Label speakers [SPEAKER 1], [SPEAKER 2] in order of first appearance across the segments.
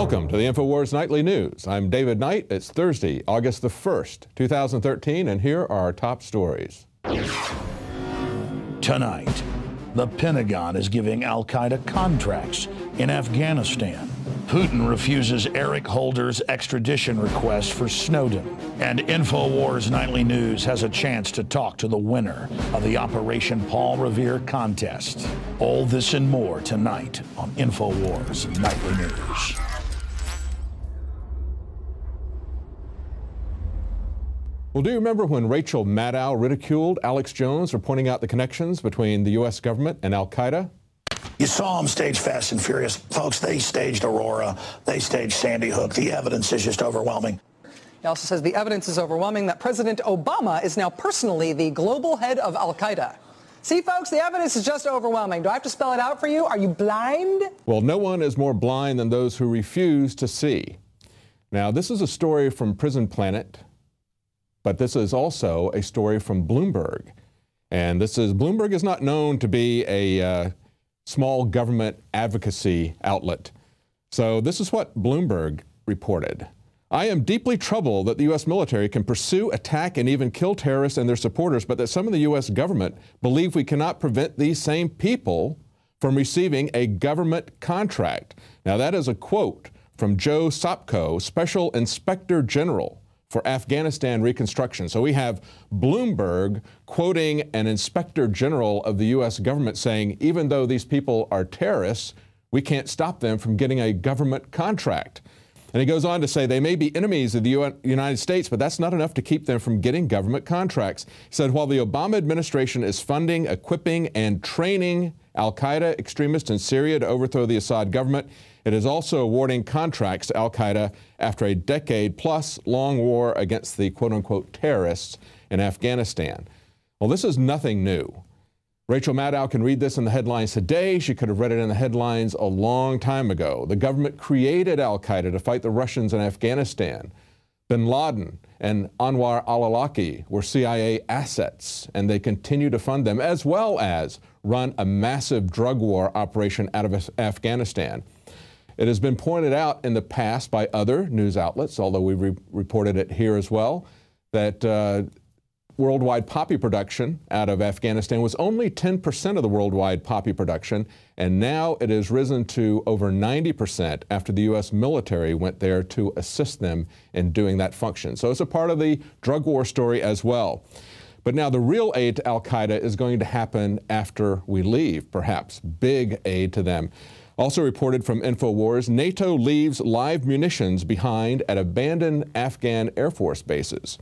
[SPEAKER 1] Welcome to the Infowars Nightly News. I'm David Knight. It's Thursday, August the 1st, 2013, and here are our top stories.
[SPEAKER 2] Tonight, the Pentagon is giving al-Qaeda contracts in Afghanistan. Putin refuses Eric Holder's extradition request for Snowden. And Infowars Nightly News has a chance to talk to the winner of the Operation Paul Revere contest. All this and more tonight on Infowars Nightly News.
[SPEAKER 1] Well, do you remember when Rachel Maddow ridiculed Alex Jones for pointing out the connections between the U.S. government and al-Qaeda?
[SPEAKER 3] You saw them stage Fast and Furious. Folks, they staged Aurora. They staged Sandy Hook. The evidence is just overwhelming.
[SPEAKER 4] He also says the evidence is overwhelming that President Obama is now personally the global head of al-Qaeda. See, folks, the evidence is just overwhelming. Do I have to spell it out for you? Are you blind?
[SPEAKER 1] Well, no one is more blind than those who refuse to see. Now, this is a story from Prison Planet, but this is also a story from Bloomberg. And Bloomberg is not known to be a small government advocacy outlet. So this is what Bloomberg reported. I am deeply troubled that the U.S. military can pursue, attack, and even kill terrorists and their supporters, but that some of the U.S. government believe we cannot prevent these same people from receiving a government contract. Now that is a quote from Joe Sopko, Special Inspector General for Afghanistan reconstruction. So we have Bloomberg quoting an inspector general of the U.S. government saying, even though these people are terrorists, we can't stop them from getting a government contract. And he goes on to say they may be enemies of the United States, but that's not enough to keep them from getting government contracts. He said while the Obama administration is funding, equipping, and training al-Qaeda extremists in Syria to overthrow the Assad government, it is also awarding contracts to al-Qaeda after a decade-plus long war against the quote-unquote terrorists in Afghanistan. Well, this is nothing new. Rachel Maddow can read this in the headlines today. She could have read it in the headlines a long time ago. The government created al-Qaeda to fight the Russians in Afghanistan. Bin Laden and Anwar al-Awlaki were CIA assets, and they continue to fund them, as well as run a massive drug war operation out of Afghanistan. It has been pointed out in the past by other news outlets, although we reported it here as well, that worldwide poppy production out of Afghanistan was only 10% of the worldwide poppy production, and now it has risen to over 90% after the U.S. military went there to assist them in doing that function. So it's a part of the drug war story as well. But now the real aid to al-Qaeda is going to happen after we leave, perhaps big aid to them. Also reported from Infowars, NATO leaves live munitions behind at abandoned Afghan Air Force bases.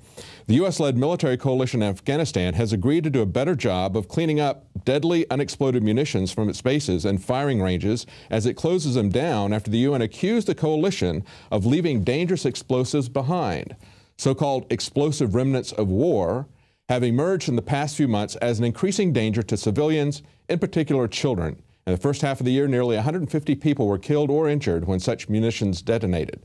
[SPEAKER 1] The U.S.-led military coalition in Afghanistan has agreed to do a better job of cleaning up deadly unexploded munitions from its bases and firing ranges as it closes them down after the UN accused the coalition of leaving dangerous explosives behind. So-called explosive remnants of war have emerged in the past few months as an increasing danger to civilians, in particular children. In the first half of the year, nearly 150 people were killed or injured when such munitions detonated.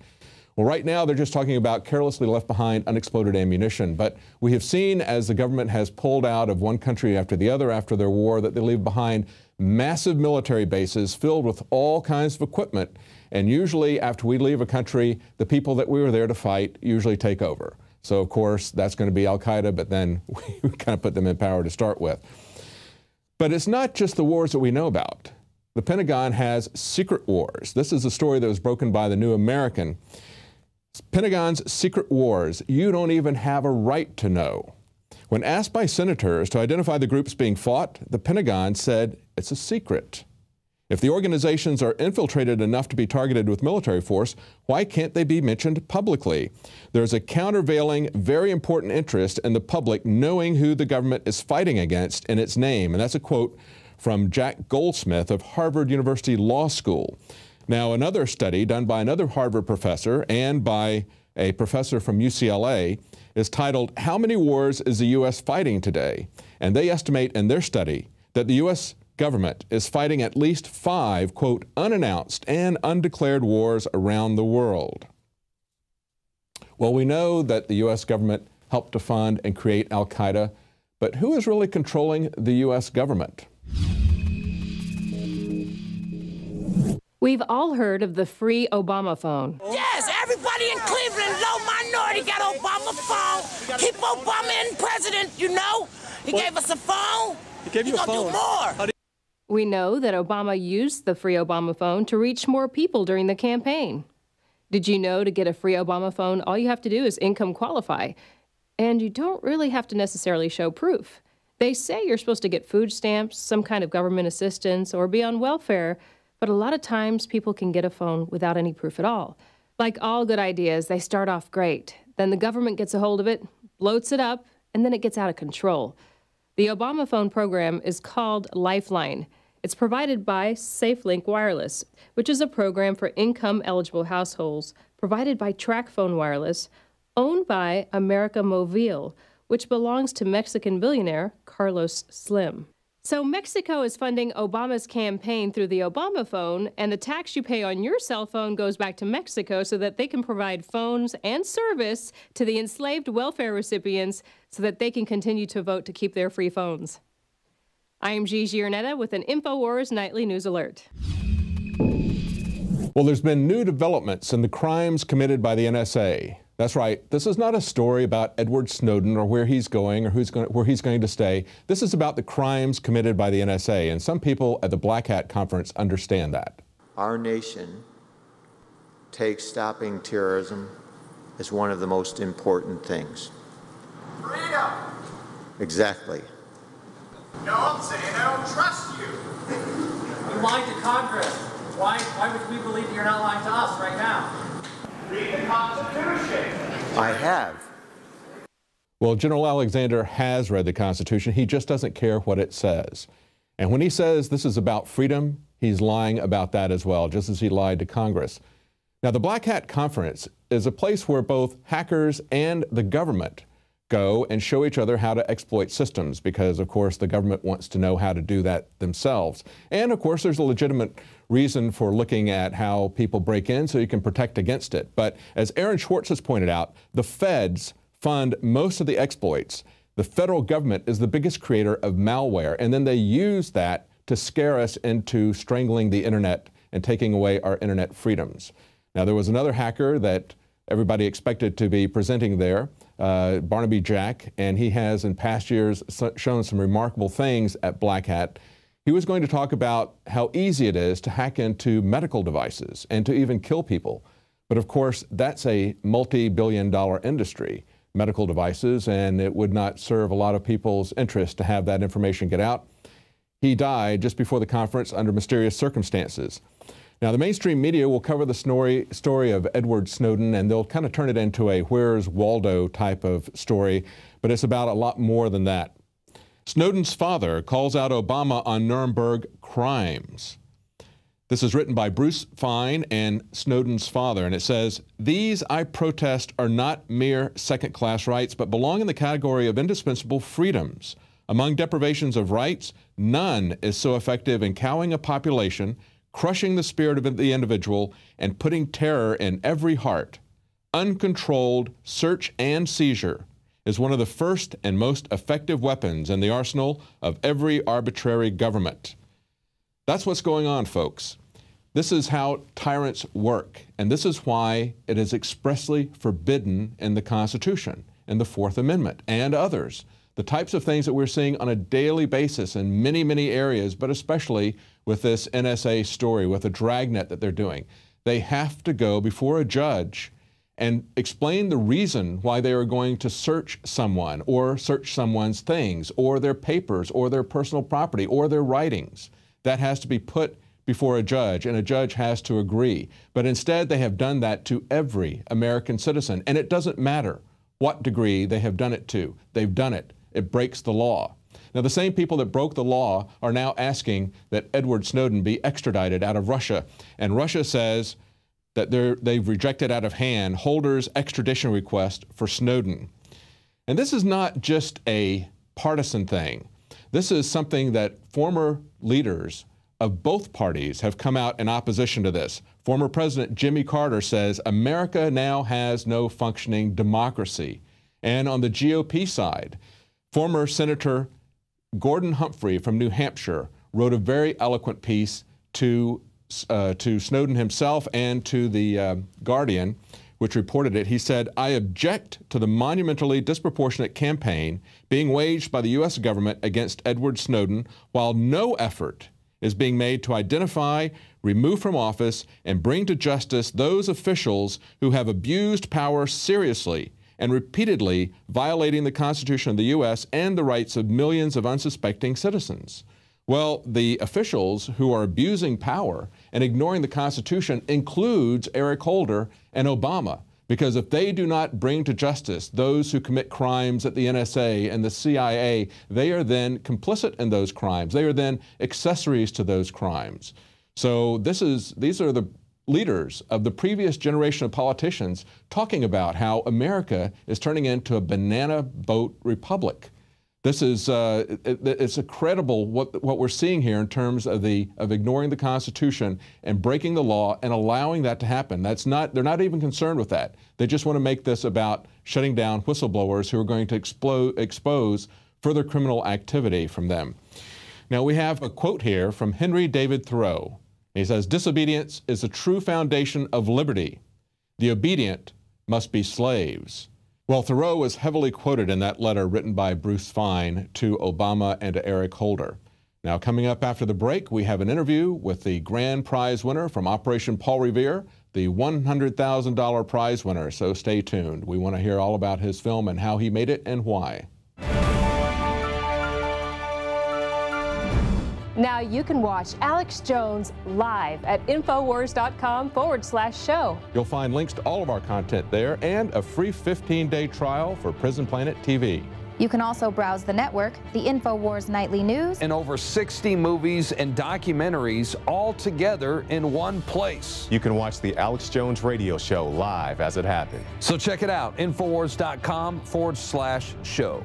[SPEAKER 1] Well, right now, they're just talking about carelessly left behind unexploded ammunition. But we have seen as the government has pulled out of one country after the other after their war that they leave behind massive military bases filled with all kinds of equipment. And usually after we leave a country, the people that we were there to fight usually take over. So, of course, that's going to be al-Qaeda, but then we kind of put them in power to start with. But it's not just the wars that we know about. The Pentagon has secret wars. This is a story that was broken by the New American. Pentagon's secret wars you don't even have a right to know. When asked by senators to identify the groups being fought, the Pentagon said it's a secret. If the organizations are infiltrated enough to be targeted with military force, why can't they be mentioned publicly? There's a countervailing, very important interest in the public knowing who the government is fighting against in its name. And that's a quote from Jack Goldsmith of Harvard University Law School. Now, another study done by another Harvard professor and by a professor from UCLA is titled, How Many Wars is the U.S. Fighting Today? And they estimate in their study that the U.S. government is fighting at least 5, quote, unannounced and undeclared wars around the world. Well, we know that the U.S. government helped to fund and create al-Qaeda, but who is really controlling the U.S. government?
[SPEAKER 5] We've all heard of the free Obama phone.
[SPEAKER 6] Yes, everybody in Cleveland, low minority, got Obama phone. Keep Obama in president, you know. He gave us a phone.
[SPEAKER 7] He gave you a phone.
[SPEAKER 6] Do more.
[SPEAKER 5] We know that Obama used the free Obama phone to reach more people during the campaign. Did you know to get a free Obama phone, all you have to do is income qualify, and you don't really have to necessarily show proof. They say you're supposed to get food stamps, some kind of government assistance, or be on welfare, but a lot of times people can get a phone without any proof at all. Like all good ideas, they start off great. Then the government gets a hold of it, bloats it up, and then it gets out of control. The Obama phone program is called Lifeline. It's provided by SafeLink Wireless, which is a program for income-eligible households provided by TracFone Wireless, owned by America Movil, which belongs to Mexican billionaire Carlos Slim. So Mexico is funding Obama's campaign through the Obama phone, and the tax you pay on your cell phone goes back to Mexico so that they can provide phones and service to the enslaved welfare recipients so that they can continue to vote to keep their free phones. I am Gigi Arnetta with an Infowars Nightly News Alert.
[SPEAKER 1] Well, there's been new developments in the crimes committed by the NSA. That's right. This is not a story about Edward Snowden or where he's going or where he's going to stay. This is about the crimes committed by the NSA, and some people at the Black Hat Conference understand that.
[SPEAKER 8] Our nation takes stopping terrorism as one of the most important things.
[SPEAKER 9] Freedom!
[SPEAKER 8] Exactly.
[SPEAKER 9] No, I'm saying I don't trust you.
[SPEAKER 10] You lied to Congress. Why would we believe you're not lying to us right now?
[SPEAKER 9] Read the Constitution.
[SPEAKER 8] I have.
[SPEAKER 1] Well, General Alexander has read the Constitution. He just doesn't care what it says. And when he says this is about freedom, he's lying about that as well, just as he lied to Congress. Now, the Black Hat Conference is a place where both hackers and the government go and show each other how to exploit systems because, of course, the government wants to know how to do that themselves. And, of course, there's a legitimate reason for looking at how people break in so you can protect against it. But as Aaron Schwartz has pointed out, the feds fund most of the exploits. The federal government is the biggest creator of malware, and then they use that to scare us into strangling the internet and taking away our internet freedoms. Now, there was another hacker that everybody expected to be presenting there, Barnaby Jack, and he has in past years shown some remarkable things at Black Hat. He was going to talk about how easy it is to hack into medical devices and to even kill people. But of course, that's a multi-billion-dollar industry, medical devices, and it would not serve a lot of people's interest to have that information get out. He died just before the conference under mysterious circumstances. Now, the mainstream media will cover the story of Edward Snowden, and they'll kind of turn it into a Where's Waldo type of story, but it's about a lot more than that. Snowden's father calls out Obama on Nuremberg crimes. This is written by Bruce Fine and Snowden's father, and it says, "These, I protest, are not mere second-class rights, but belong in the category of indispensable freedoms. Among deprivations of rights, none is so effective in cowing a population, crushing the spirit of the individual, and putting terror in every heart. Uncontrolled search and seizure is one of the first and most effective weapons in the arsenal of every arbitrary government." That's what's going on, folks. This is how tyrants work, and this is why it is expressly forbidden in the Constitution, in the Fourth Amendment, and others. The types of things that we're seeing on a daily basis in many, many areas, but especially with this NSA story, with the dragnet that they're doing. They have to go before a judge and explain the reason why they are going to search someone or search someone's things or their papers or their personal property or their writings. That has to be put before a judge, and a judge has to agree. But instead, they have done that to every American citizen, and it doesn't matter what degree they have done it to. They've done it. It breaks the law. Now, the same people that broke the law are now asking that Edward Snowden be extradited out of Russia. And Russia says that they've rejected out of hand Holder's extradition request for Snowden. And this is not just a partisan thing. This is something that former leaders of both parties have come out in opposition to this. Former President Jimmy Carter says America now has no functioning democracy. And on the GOP side, former Senator Gordon Humphrey from New Hampshire wrote a very eloquent piece to to Snowden himself and to the Guardian, which reported it. He said, "I object to the monumentally disproportionate campaign being waged by the U.S. government against Edward Snowden, while no effort is being made to identify, remove from office, and bring to justice those officials who have abused power seriously and repeatedly violating the Constitution of the U.S. and the rights of millions of unsuspecting citizens." Well, the officials who are abusing power and ignoring the Constitution includes Eric Holder and Obama, because if they do not bring to justice those who commit crimes at the NSA and the CIA, they are then complicit in those crimes. They are then accessories to those crimes. So these are the leaders of the previous generation of politicians talking about how America is turning into a banana boat republic. This is it's incredible what we're seeing here in terms of ignoring the Constitution and breaking the law and allowing that to happen. They're not even concerned with that. They just want to make this about shutting down whistleblowers who are going to expose further criminal activity from them. Now we have a quote here from Henry David Thoreau. He says, "Disobedience is the true foundation of liberty. The obedient must be slaves." Well, Thoreau was heavily quoted in that letter written by Bruce Fein to Obama and to Eric Holder. Now, coming up after the break, we have an interview with the grand prize winner from Operation Paul Revere, the $100,000 prize winner. So stay tuned. We want to hear all about his film and how he made it and why.
[SPEAKER 5] Now you can watch Alex Jones live at Infowars.com/show.
[SPEAKER 1] You'll find links to all of our content there and a free 15-day trial for Prison Planet TV.
[SPEAKER 7] You can also browse the network, the Infowars Nightly News,
[SPEAKER 11] and over 60 movies and documentaries all together in one place.
[SPEAKER 12] You can watch the Alex Jones radio show live as it happened.
[SPEAKER 11] So check it out, Infowars.com/show.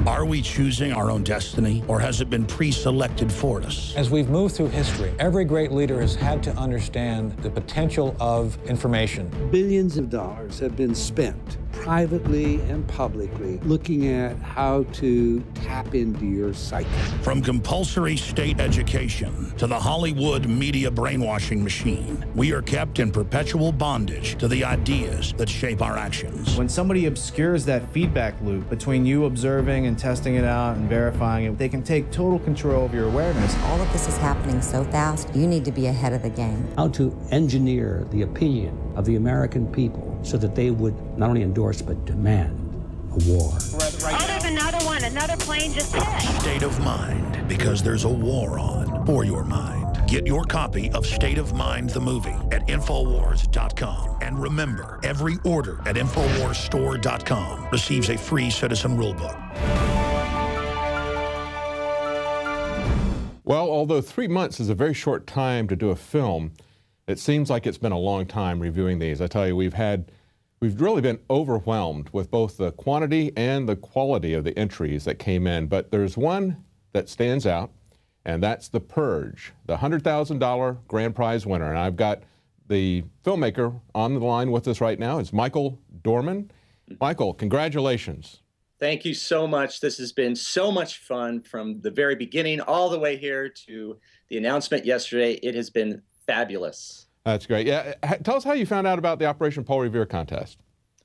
[SPEAKER 2] Are we choosing our own destiny, or has it been pre-selected for us?
[SPEAKER 13] As we've moved through history, every great leader has had to understand the potential of information.
[SPEAKER 14] Billions of dollars have been spent privately and publicly looking at how to tap into your psyche.
[SPEAKER 2] From compulsory state education to the Hollywood media brainwashing machine, we are kept in perpetual bondage to the ideas that shape our actions.
[SPEAKER 15] When somebody obscures that feedback loop between you observing and testing it out and verifying it, they can take total control of your awareness.
[SPEAKER 16] All of this is happening so fast, you need to be ahead of the game.
[SPEAKER 14] How to engineer the opinion of the American people so that they would not only endorse but demand a war.
[SPEAKER 17] Oh, there's another one. Another plane just hit.
[SPEAKER 2] State of Mind, because there's a war on for your mind. Get your copy of State of Mind, the movie, at Infowars.com. And remember, every order at InfoWarsStore.com receives a free citizen rulebook.
[SPEAKER 1] Well, although 3 months is a very short time to do a film, it seems like it's been a long time reviewing these. I tell you, we've really been overwhelmed with both the quantity and the quality of the entries that came in. But there's one that stands out, and that's The Purge, the $100,000 grand prize winner. And I've got the filmmaker on the line with us right now. It's Michael Dohrmann. Michael, congratulations.
[SPEAKER 18] Thank you so much. This has been so much fun from the very beginning all the way here to the announcement yesterday. It has been fabulous.
[SPEAKER 1] That's great. Yeah, tell us how you found out about the Operation Paul Revere contest.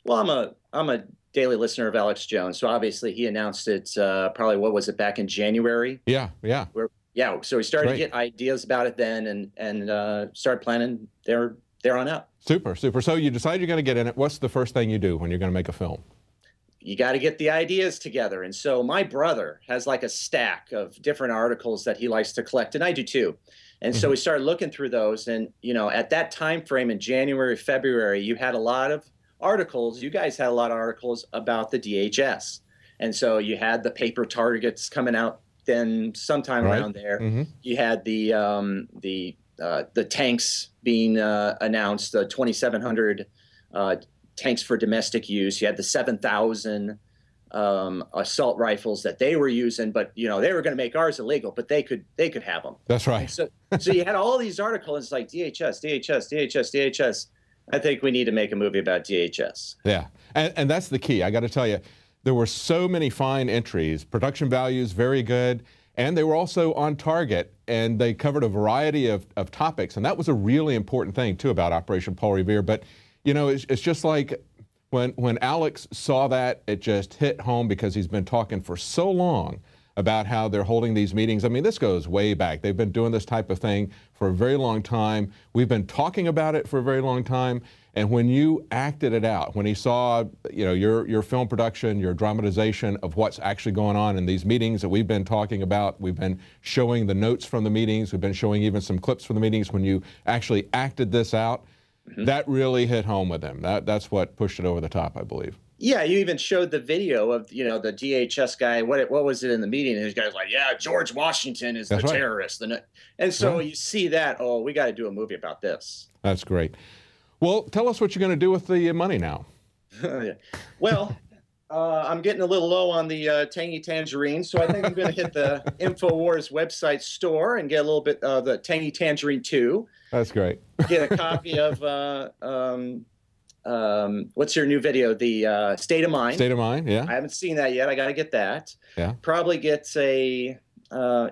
[SPEAKER 18] Well, I'm a daily listener of Alex Jones, so obviously he announced it probably, what was it, back in January?
[SPEAKER 1] Yeah.
[SPEAKER 18] So we started to get ideas about it then and started planning there on out.
[SPEAKER 1] Super. So you decide you're going to get in it. What's the first thing you do when you're going to make a film?
[SPEAKER 18] You got to get the ideas together. And so my brother has like a stack of different articles that he likes to collect, and I do too. And so we started looking through those, and at that time frame in January, February, you had a lot of articles. You guys had a lot of articles about the DHS, and so you had the paper targets coming out then sometime around there. You had the tanks being announced, the 2,700 tanks for domestic use. You had the 7,000 assault rifles that they were using, but they were going to make ours illegal, but they could have them.
[SPEAKER 1] That's right.
[SPEAKER 18] So you had all these articles like DHS. I think we need to make a movie about DHS.
[SPEAKER 1] Yeah, and that's the key. I got to tell you, there were so many fine entries. Production values very good, And they were also on target, and they covered a variety of topics. And that was a really important thing, too, about Operation Paul Revere. But, you know, it's just like when Alex saw that, it just hit home because he's been talking for so long about how they're holding these meetings. I mean, this goes way back. They've been doing this type of thing for a very long time. We've been talking about it for a very long time. And when you acted it out, when he saw, you know, your film production, your dramatization of what's actually going on in these meetings that we've been talking about, we've been showing the notes from the meetings, we've been showing even some clips from the meetings, when you actually acted this out, that really hit home with him. That's what pushed it over the top, I believe.
[SPEAKER 18] Yeah, you even showed the video of, you know, the DHS guy. What was it in the meeting? And his guy's like, yeah, George Washington is the terrorist. And so you see that, oh, we got to do a movie about this.
[SPEAKER 1] That's great. Well, tell us what you're going to do with the money now.
[SPEAKER 18] Well, I'm getting a little low on the Tangy Tangerine, so I think I'm going to hit the Infowars website store and get a little bit of the Tangy Tangerine 2.
[SPEAKER 1] That's great.
[SPEAKER 18] Get a copy of, what's your new video? The State of Mind.
[SPEAKER 1] State of Mind, yeah.
[SPEAKER 18] I haven't seen that yet. I got to get that.
[SPEAKER 1] Yeah.
[SPEAKER 18] Probably get a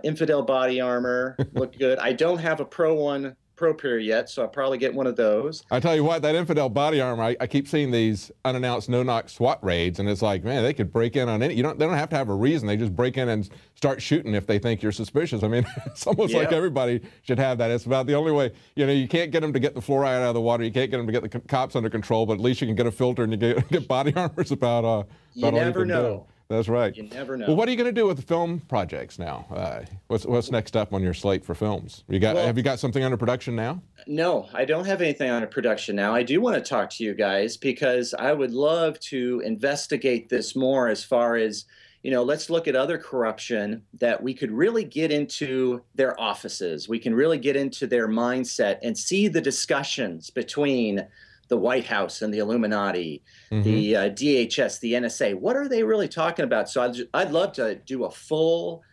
[SPEAKER 18] Infidel body armor. Look good. I don't have a Pro Pair yet, so I'll probably get one of those.
[SPEAKER 1] I tell you what, that Infidel body armor, I keep seeing these unannounced no-knock SWAT raids, and it's like, man, they could break in on any. They don't have to have a reason. They just break in and start shooting if they think you're suspicious. I mean, it's almost like everybody should have that. It's about the only way. You know, you can't get them to get the fluoride out of the water. You can't get them to get the cops under control, but at least you can get a filter and you get body armors about all you
[SPEAKER 18] never know.
[SPEAKER 1] Do. That's right.
[SPEAKER 18] You never know.
[SPEAKER 1] Well, what are you going to do with the film projects now? What's next up on your slate for films? Have you got something under production now?
[SPEAKER 18] No, I don't have anything under production now. I do want to talk to you guys because I would love to investigate this more as far as, you know, let's look at other corruption that we could really get into their offices. We can really get into their mindset and see the discussions between the White House and the Illuminati, the DHS, the NSA. What are they really talking about? So I'd love to do a full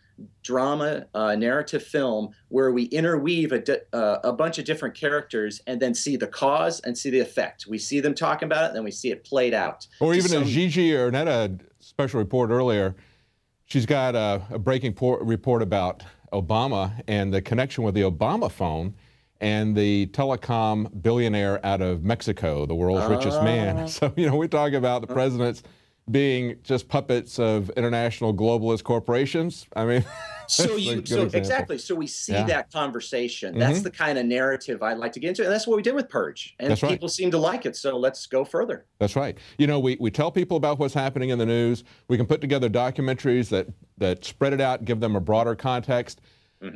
[SPEAKER 18] drama narrative film where we interweave a bunch of different characters and then see the cause and see the effect. We see them talking about it, and then we see it played out.
[SPEAKER 1] Or even as Gigi Ernetta special report earlier, she's got a breaking report about Obama and the connection with the Obama phone and the telecom billionaire out of Mexico, the world's richest man. So, you know, we talk about the presidents being just puppets of international globalist corporations. I mean,
[SPEAKER 18] exactly. So we see that conversation. That's the kind of narrative I'd like to get into. And that's what we did with Purge. And people seem to like it. So let's go further.
[SPEAKER 1] That's right. You know, we tell people about what's happening in the news. We can put together documentaries that spread it out, give them a broader context.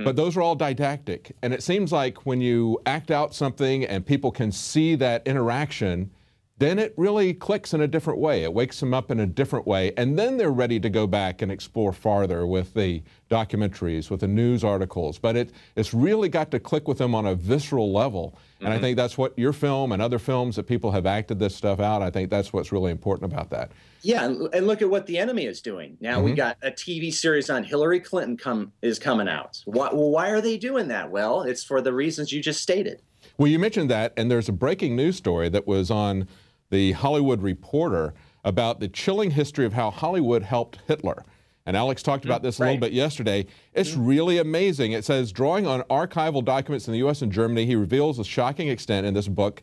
[SPEAKER 1] But those are all didactic. And it seems like when you act out something and people can see that interaction, then it really clicks in a different way. It wakes them up in a different way. And then they're ready to go back and explore farther with the documentaries, with the news articles. But it's really got to click with them on a visceral level. And I think that's what your film and other films that people have acted this stuff out, I think that's what's really important about that.
[SPEAKER 18] Yeah, and look at what the enemy is doing. Now we got a TV series on Hillary Clinton is coming out. Why are they doing that? Well, it's for the reasons you just stated.
[SPEAKER 1] Well, you mentioned that, and there's a breaking news story that was on the Hollywood Reporter about the chilling history of how Hollywood helped Hitler. And Alex talked about this a little bit yesterday. It's really amazing. It says, drawing on archival documents in the U.S. and Germany, he reveals the shocking extent in this book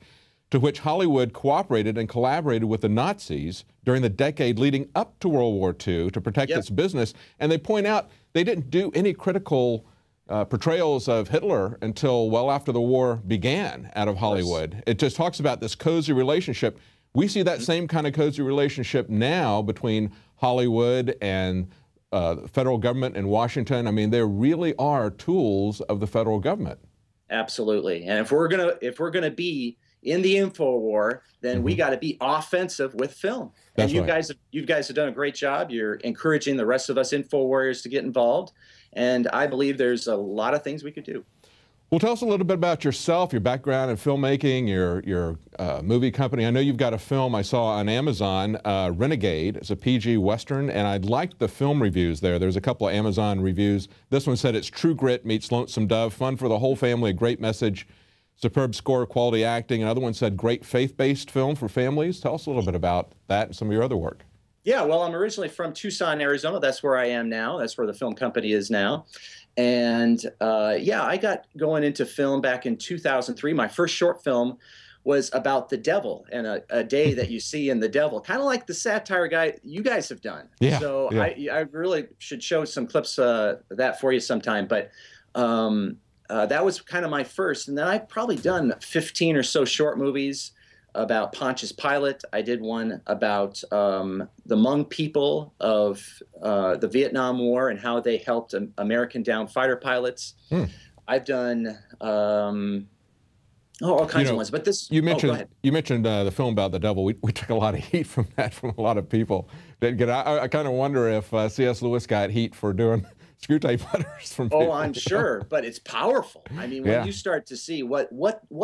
[SPEAKER 1] to which Hollywood cooperated and collaborated with the Nazis during the decade leading up to World War II to protect its business. And they point out they didn't do any critical portrayals of Hitler until well after the war began out of Hollywood. It just talks about this cozy relationship. We see that same kind of cozy relationship now between Hollywood and the federal government in Washington. I mean, there really are tools of the federal government.
[SPEAKER 18] Absolutely. And if we're gonna be in the info war, then we got to be offensive with film.
[SPEAKER 1] That's
[SPEAKER 18] and
[SPEAKER 1] right.
[SPEAKER 18] you guys have done a great job. You're encouraging the rest of us info warriors to get involved. And I believe there's a lot of things we could do.
[SPEAKER 1] Well, tell us a little bit about yourself, your background in filmmaking, your movie company. I know you've got a film I saw on Amazon, Renegade. It's a PG Western, and I liked the film reviews there. There's a couple of Amazon reviews. This one said it's True Grit meets Lonesome Dove, fun for the whole family, a great message, superb score, quality acting. Another one said great faith-based film for families. Tell us a little bit about that and some of your other work.
[SPEAKER 18] Yeah, well, I'm originally from Tucson, Arizona. That's where I am now. That's where the film company is now. And yeah, I got going into film back in 2003. My first short film was about the devil and a day that you see in the devil, kind of like the satire guy you guys have done.
[SPEAKER 1] Yeah,
[SPEAKER 18] so
[SPEAKER 1] yeah.
[SPEAKER 18] I really should show some clips of that for you sometime. But that was kind of my first. And then I've probably done 15 or so short movies about Pontius Pilate. I did one about the Hmong people of the Vietnam War and how they helped American downed fighter pilots. I've done all kinds of ones. But this,
[SPEAKER 1] you mentioned
[SPEAKER 18] go ahead.
[SPEAKER 1] you mentioned the film about the devil. We took a lot of heat from that from a lot of people. I kind of wonder if C.S. Lewis got heat for doing screw tape letters from people.
[SPEAKER 18] Oh, I'm sure, but it's powerful. I mean, when you start to see what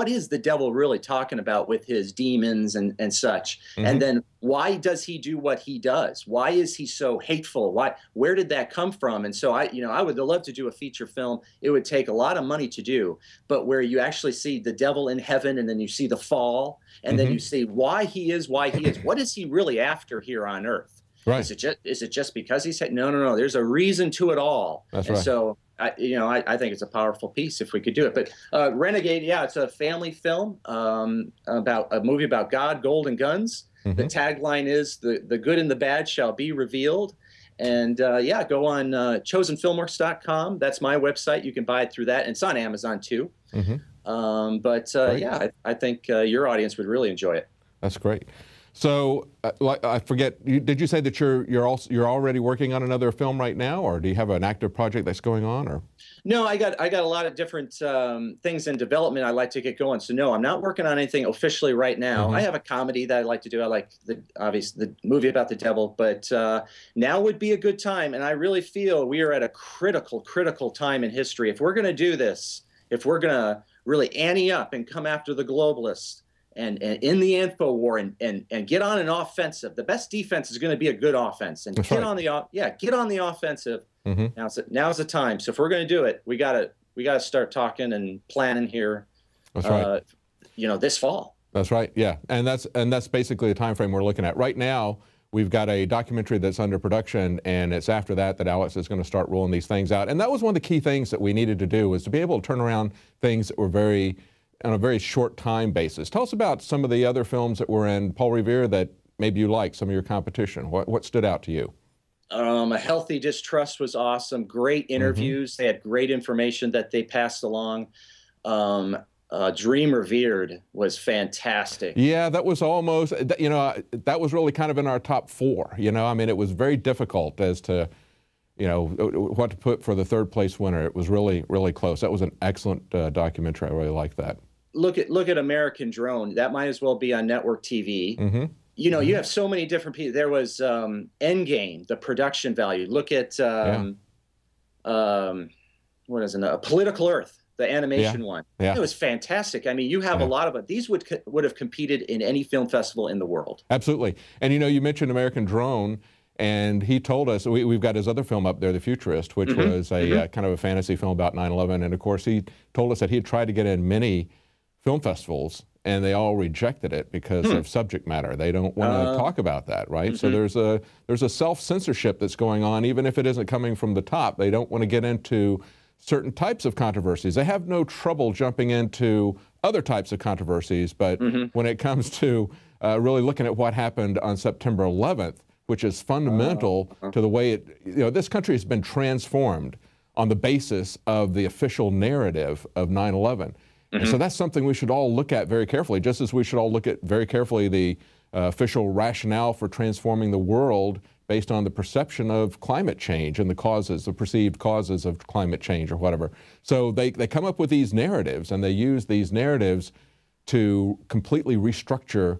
[SPEAKER 18] is the devil really talking about with his demons and such, and then why does he do what he does? Why is he so hateful? Where did that come from? And so I would love to do a feature film. It would take a lot of money to do, but where you actually see the devil in heaven, and then you see the fall, and then you see why he is. What is he really after here on earth?
[SPEAKER 1] Right.
[SPEAKER 18] Is it just because he said no? There's a reason to it all.
[SPEAKER 1] That's
[SPEAKER 18] and
[SPEAKER 1] right.
[SPEAKER 18] So I think it's a powerful piece if we could do it. But Renegade, yeah, it's a family film about a movie about God, gold, and guns. The tagline is the good and the bad shall be revealed. And yeah, go on chosenfilmworks.com. That's my website. You can buy it through that, and it's on Amazon too. Yeah, I think your audience would really enjoy it.
[SPEAKER 1] That's great. So, I forget. Did you say that you're already working on another film right now, or do you have an active project that's going on? Or
[SPEAKER 18] no, I got a lot of different things in development I'd like to get going. So no, I'm not working on anything officially right now. I have a comedy that I like to do. I like the movie about the devil, but now would be a good time. And I really feel we are at a critical time in history. If we're going to do this, if we're going to really ante up and come after the globalists. And in the info war and get on an offensive. The best defense is going to be a good offense. And get on the offensive. Now's the time. So if we're going to do it, we gotta start talking and planning here.
[SPEAKER 1] That's right.
[SPEAKER 18] This fall.
[SPEAKER 1] That's right. Yeah, and that's basically the time frame we're looking at right now. We've got a documentary that's under production, and it's after that Alex is going to start rolling these things out. And that was one of the key things that we needed to do, was to be able to turn around things that were on a very short time basis. Tell us about some of the other films that were in Paul Revere that maybe you like, some of your competition. What stood out to you?
[SPEAKER 18] A Healthy Distrust was awesome. Great interviews. They had great information that they passed along. Dream Revered was fantastic.
[SPEAKER 1] Yeah, that was almost, that was really kind of in our top 4. I mean, it was very difficult as to, what to put for the third place winner. It was really, really close. That was an excellent documentary. I really liked that.
[SPEAKER 18] Look at American Drone. That might as well be on network TV. You have so many different people. There was Endgame, the production value. Look at what is it? Political Earth, the animation one.
[SPEAKER 1] Yeah.
[SPEAKER 18] It was fantastic. I mean, you have a lot of it. These would have competed in any film festival in the world.
[SPEAKER 1] Absolutely. And you mentioned American Drone. And he told us, we've got his other film up there, The Futurist, which was a kind of a fantasy film about 9/11. And of course, he told us that he had tried to get in many film festivals, and they all rejected it because of subject matter. They don't want to talk about that, right? So there's a self-censorship that's going on, even if it isn't coming from the top. They don't want to get into certain types of controversies. They have no trouble jumping into other types of controversies, but when it comes to really looking at what happened on September 11th, which is fundamental to the way this country has been transformed on the basis of the official narrative of 9/11. And so that's something we should all look at very carefully, just as we should all look at very carefully the official rationale for transforming the world based on the perception of climate change and the perceived causes of climate change or whatever. So they come up with these narratives, and they use these narratives to completely restructure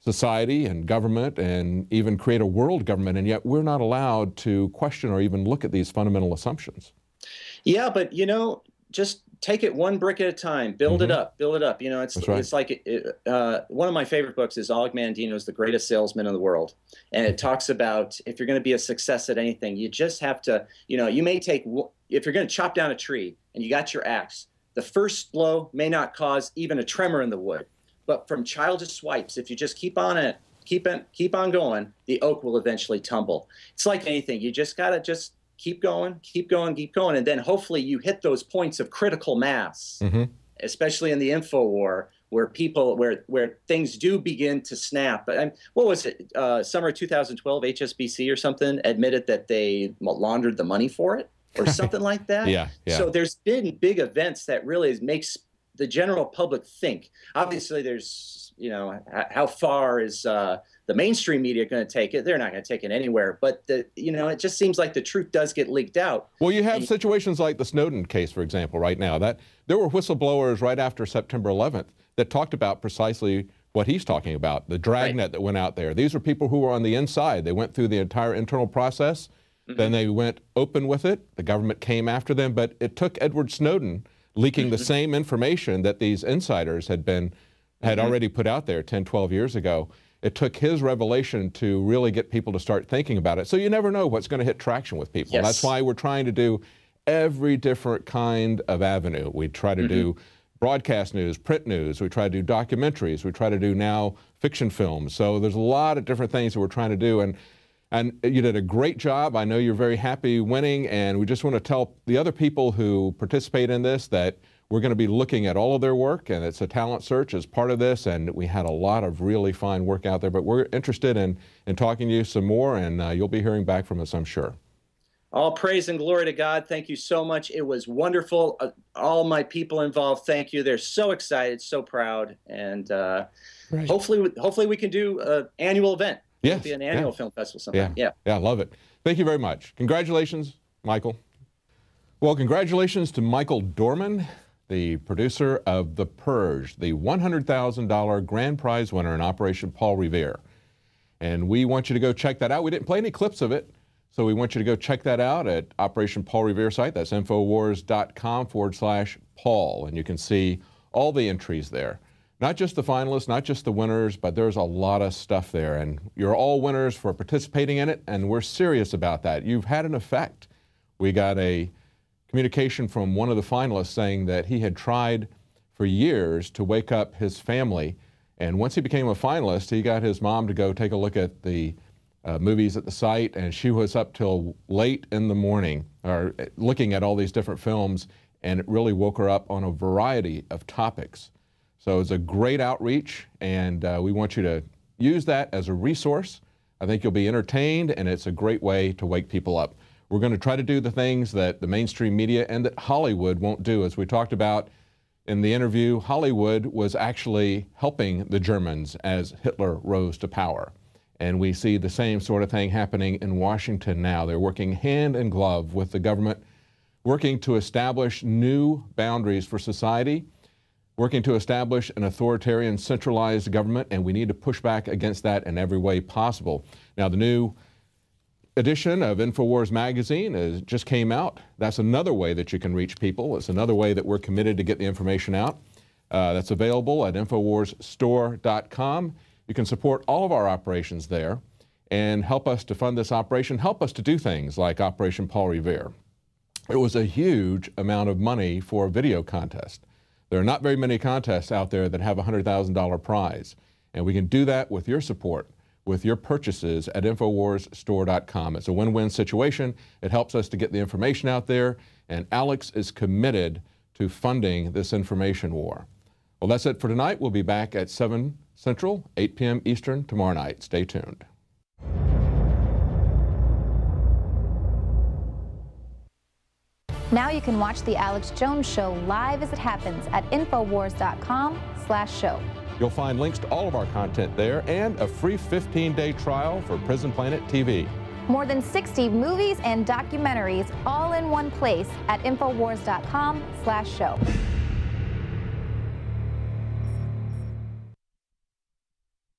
[SPEAKER 1] society and government and even create a world government, and yet we're not allowed to question or even look at these fundamental assumptions.
[SPEAKER 18] Yeah, but just take it one brick at a time, build it up. It's like one of my favorite books is Og Mandino's The Greatest Salesman in the World. And it talks about if you're going to be a success at anything, you just have to, you may take, if you're going to chop down a tree and you got your axe, the first blow may not cause even a tremor in the wood. But from childish swipes, if you just keep on it keep on going, the oak will eventually tumble. It's like anything. You just got to just keep going, keep going, keep going. And then hopefully you hit those points of critical mass, especially in the info war, where people, where things do begin to snap. What was it? Summer 2012, HSBC or something admitted that they laundered the money for it or something like that.
[SPEAKER 1] Yeah.
[SPEAKER 18] So there's been big events that really makes the general public think. Obviously, there's, you know, how far is the mainstream media going to take it? They're not going to take it anywhere. But, you know, it just seems like the truth does get leaked out.
[SPEAKER 1] Well, you have situations like the Snowden case, for example, right now. That there were whistleblowers right after September 11th that talked about precisely what he's talking about, the dragnet that went out there. These are people who were on the inside. They went through the entire internal process. Then they went open with it. The government came after them. But it took Edward Snowden leaking the same information that these insiders had already put out there 10, 12 years ago. It took his revelation to really get people to start thinking about it. So you never know what's going to hit traction with people.
[SPEAKER 18] Yes.
[SPEAKER 1] That's why we're trying to do every different kind of avenue. We try to do broadcast news, print news. We try to do documentaries. We try to do now fiction films. So there's a lot of different things that we're trying to do. And you did a great job. I know you're very happy winning, and we just want to tell the other people who participate in this that we're going to be looking at all of their work, and it's a talent search as part of this, and we had a lot of really fine work out there, but we're interested in talking to you some more, and you'll be hearing back from us, I'm sure.
[SPEAKER 18] All praise and glory to God. Thank you so much. It was wonderful. All my people involved, thank you. They're so excited, so proud, and hopefully we can do an annual event.
[SPEAKER 1] Yes.
[SPEAKER 18] It'll be an annual film festival sometime.
[SPEAKER 1] Yeah, I love it. Thank you very much. Congratulations, Michael. Well, congratulations to Michael Dohrmann, the producer of The Purge, the $100,000 grand prize winner in Operation Paul Revere. And we want you to go check that out. We didn't play any clips of it, so we want you to go check that out at Operation Paul Revere site. That's Infowars.com/Paul, and you can see all the entries there. Not just the finalists, not just the winners, but there's a lot of stuff there. And you're all winners for participating in it, and we're serious about that. You've had an effect. We got a communication from one of the finalists saying that he had tried for years to wake up his family. And once he became a finalist, he got his mom to go take a look at the movies at the site, and she was up till late in the morning looking at all these different films, and it really woke her up on a variety of topics. So it's a great outreach, and we want you to use that as a resource. I think you'll be entertained, and it's a great way to wake people up. We're going to try to do the things that the mainstream media and that Hollywood won't do. As we talked about in the interview, Hollywood was actually helping the Germans as Hitler rose to power. And we see the same sort of thing happening in Washington now. They're working hand in glove with the government, working to establish new boundaries for society, working to establish an authoritarian, centralized government, and we need to push back against that in every way possible. Now, the new edition of Infowars magazine just came out. That's another way that you can reach people. It's another way that we're committed to get the information out. That's available at InfowarsStore.com. You can support all of our operations there and help us to fund this operation, help us to do things like Operation Paul Revere. It was a huge amount of money for a video contest. There are not very many contests out there that have a $100,000 prize, and we can do that with your support, with your purchases at InfowarsStore.com. It's a win-win situation. It helps us to get the information out there, and Alex is committed to funding this information war. Well, that's it for tonight. We'll be back at 7 Central, 8 p.m. Eastern tomorrow night. Stay tuned.
[SPEAKER 7] Now you can watch The Alex Jones Show live as it happens at Infowars.com/show.
[SPEAKER 1] You'll find links to all of our content there and a free 15-day trial for Prison Planet TV.
[SPEAKER 7] More than 60 movies and documentaries all in one place at Infowars.com/show.